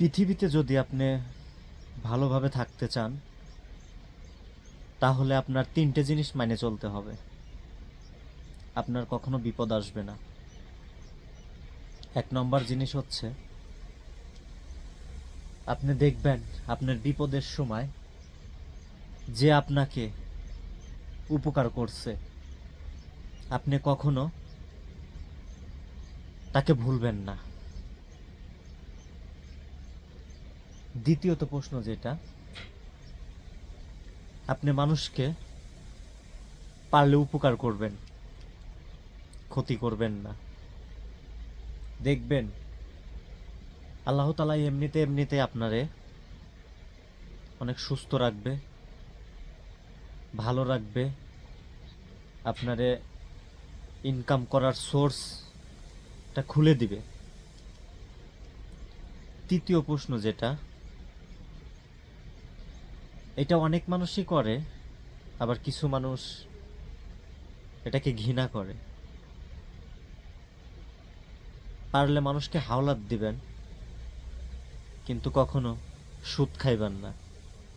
পৃথিবীতে যদি আপনি ভালোভাবে থাকতে চান, তাহলে আপনার ৩টে জিনিস মেনে চলতে হবে। আপনার কখনো বিপদ আসবে না। ১ নম্বর জিনিস হচ্ছে, আপনি দেখবেন আপনার বিপদের সময় যে আপনাকে উপকার করছে, আপনি কখনো তাকে ভুলবেন না। দ্বিতীয়ত প্রশ্ন যেটা, আপনি মানুষকে পারলে উপকার করবেন, ক্ষতি করবেন না। দেখবেন আল্লাহ তাআলা এমনিতে আপনারে অনেক সুস্থ রাখবে, ভালো রাখবে, আপনারে ইনকাম করার সোর্সটা খুলে দিবে। তৃতীয় প্রশ্ন যেটা, এটা অনেক মানুষই করে, আবার কিছু মানুষ এটাকে ঘৃণা করে। পারলে মানুষকে হাওলাত দিবেন, কিন্তু কখনো সুদ খাইবেন না।